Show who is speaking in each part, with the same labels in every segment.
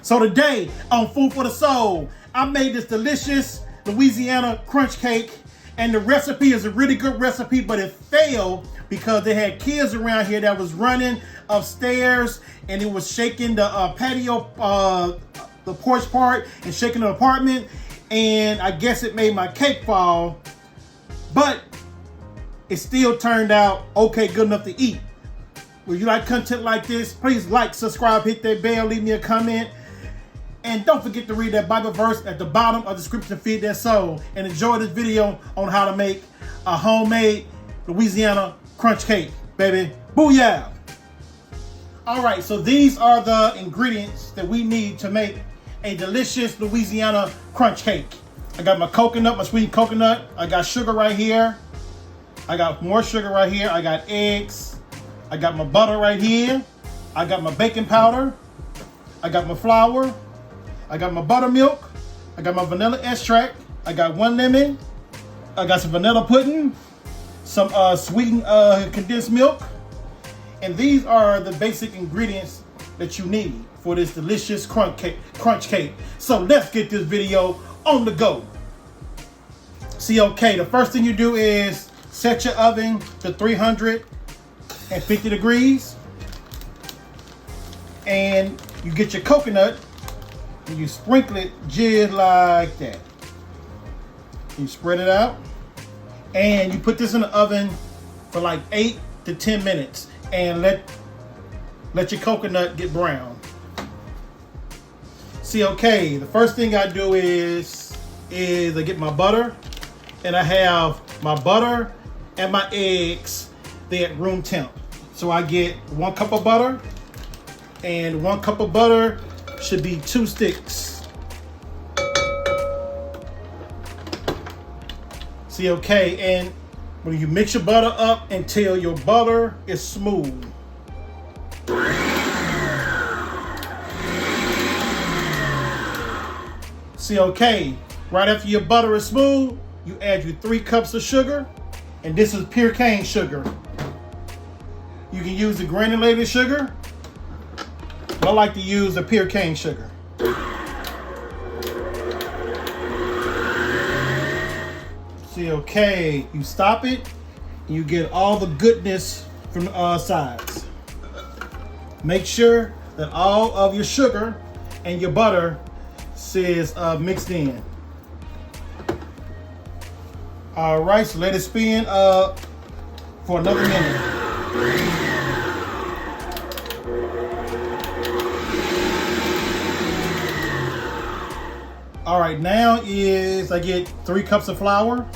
Speaker 1: So today on Food for the Soul, I made this delicious Louisiana crunch cake, and the recipe is a really good recipe, but it failed because they had kids around here that was running upstairs and it was shaking the patio, the porch part, and shaking the apartment, and I guess it made my cake fall, but it still turned out okay, good enough to eat. If you like content like this, please like, subscribe, hit that bell, leave me a comment. And don't forget to read that Bible verse at the bottom of the description, feed that soul. And enjoy this video on how to make a homemade Louisiana crunch cake, baby. Booyah! All right, so these are the ingredients that we need to make a delicious Louisiana crunch cake. I got my coconut, my sweet coconut. I got sugar right here. I got more sugar right here. I got eggs. I got my butter right here. I got my baking powder. I got my flour. I got my buttermilk. I got my vanilla extract. I got 1 lemon. I got some vanilla pudding. Some sweetened condensed milk. And these are the basic ingredients that you need for this delicious crunch cake. So let's get this video on the go. See, okay, the first thing you do is set your oven to 350 degrees. And you get your coconut and you sprinkle it just like that. You spread it out and you put this in the oven for like 8 to 10 minutes and let your coconut get brown. See, okay, the first thing I do is I get my butter, and I have my butter and my eggs, they're at room temp. So I get 1 cup of butter, and 1 cup of butter should be 2 sticks. See, okay, and when you mix your butter up until your butter is smooth. See, okay, right after your butter is smooth, you add your 3 cups of sugar, and this is pure cane sugar. You can use the granulated sugar, but I like to use the pure cane sugar. See, okay, you stop it, and you get all the goodness from the sides. Make sure that all of your sugar and your butter is mixed in. All right, so let it spin for another minute. All right, now I get 3 cups of flour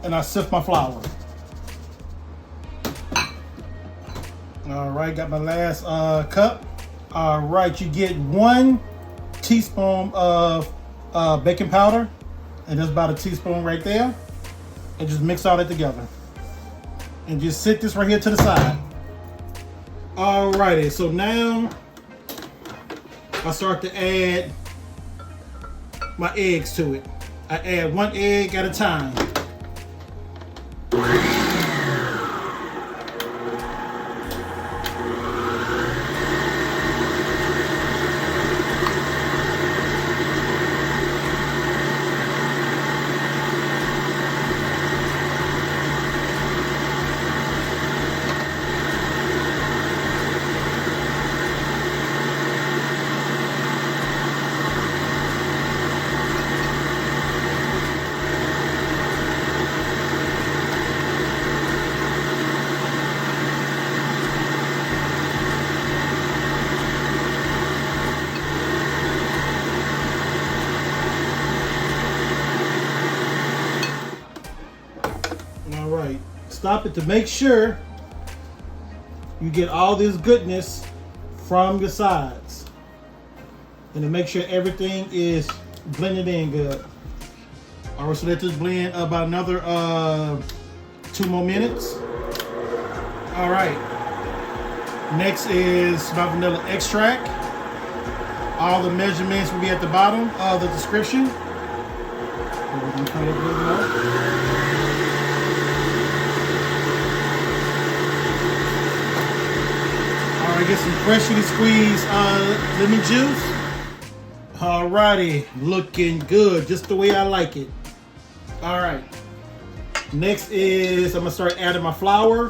Speaker 1: and I sift my flour. All right, got my last cup. All right, you get 1 teaspoon of baking powder, and that's about a teaspoon right there, and just mix all that together and just sit this right here to the side. Alrighty, so now I start to add my eggs to it. I add 1 egg at a time. Stop it to make sure you get all this goodness from the sides, and to make sure everything is blended in good. All right, so let this blend about another 2 more minutes. All right, next is my vanilla extract. All the measurements will be at the bottom of the description. Get some freshly squeezed lemon juice. Alrighty, looking good, just the way I like it. All right, next is I'm gonna start adding my flour.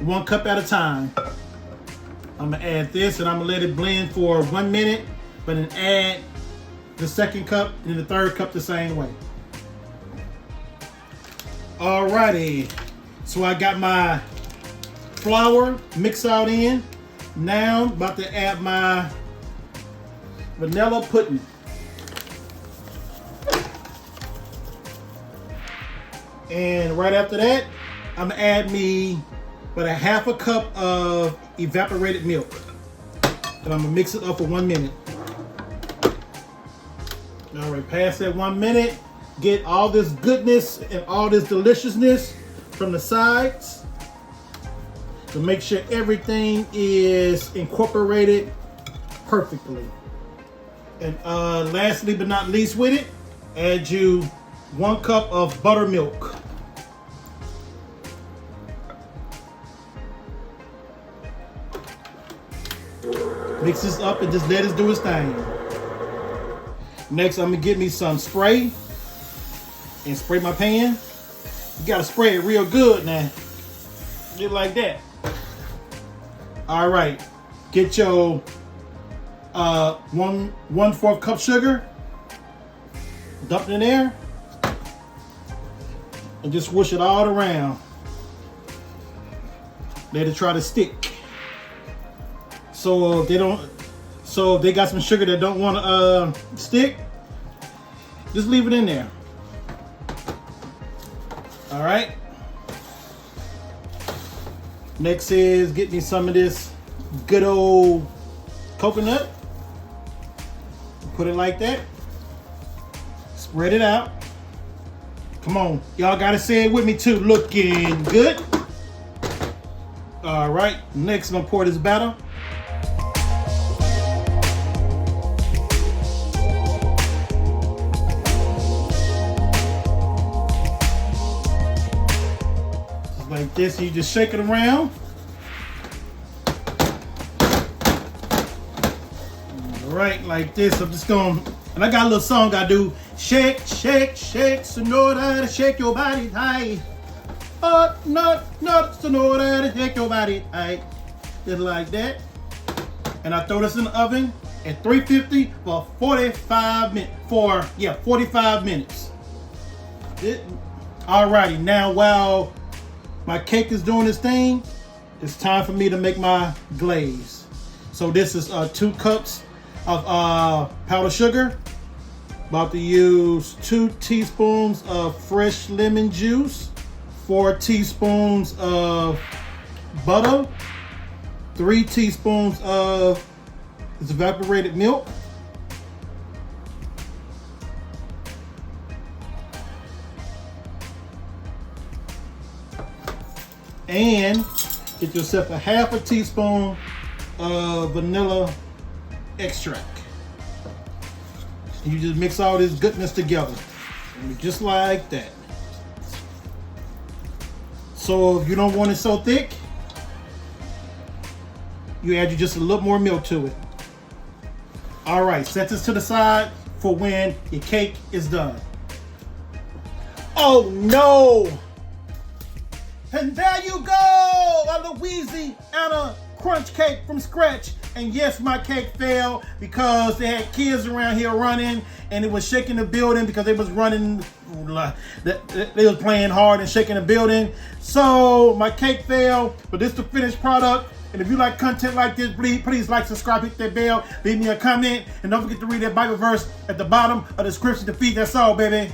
Speaker 1: 1 cup at a time. I'm gonna add this and I'm gonna let it blend for 1 minute, but then add the 2nd cup and the 3rd cup the same way. Alrighty, so I got my flour mixed out in. Now I'm about to add my vanilla pudding. And right after that, I'm gonna add me about a 1/2 cup of evaporated milk. And I'm gonna mix it up for 1 minute. All right, past that 1 minute, get all this goodness and all this deliciousness from the sides to make sure everything is incorporated perfectly. And lastly but not least with it, add you 1 cup of buttermilk. Mix this up and just let it do its thing. Next, I'm gonna get me some spray and spray my pan. You gotta spray it real good now. Just like that. All right, get your 1/4 cup sugar, dump it in there, and just swish it all around. Let it try to stick. So if they got some sugar that don't want to stick, just leave it in there. All right. Next is get me some of this good old coconut. Put it like that. Spread it out. Come on, y'all gotta say it with me too. Looking good. All right, next I'm gonna pour this batter. Just like this, you just shake it around. All right, like this. I'm just gonna, and I got a little song I do. Shake, shake, shake, so know that to shake your body tight. Oh, not, so know that to shake your body tight. Just like that. And I throw this in the oven at 350 for 45 minutes. 45 minutes. Alrighty, now while my cake is doing this thing, it's time for me to make my glaze. So this is 2 cups of powdered sugar. About to use 2 teaspoons of fresh lemon juice, 4 teaspoons of butter, 3 teaspoons of evaporated milk, and get yourself a 1/2 teaspoon of vanilla extract. You just mix all this goodness together, just like that. So if you don't want it so thick, you add just a little more milk to it. All right, set this to the side for when your cake is done. Oh no! And there you go, a Louisiana crunch cake from scratch. And yes, my cake fell because they had kids around here running and it was shaking the building because they was running, they was playing hard and shaking the building. So my cake fell, but this is the finished product. And if you like content like this, please like, subscribe, hit that bell, leave me a comment, and don't forget to read that Bible verse at the bottom of the description to feed that soul, baby.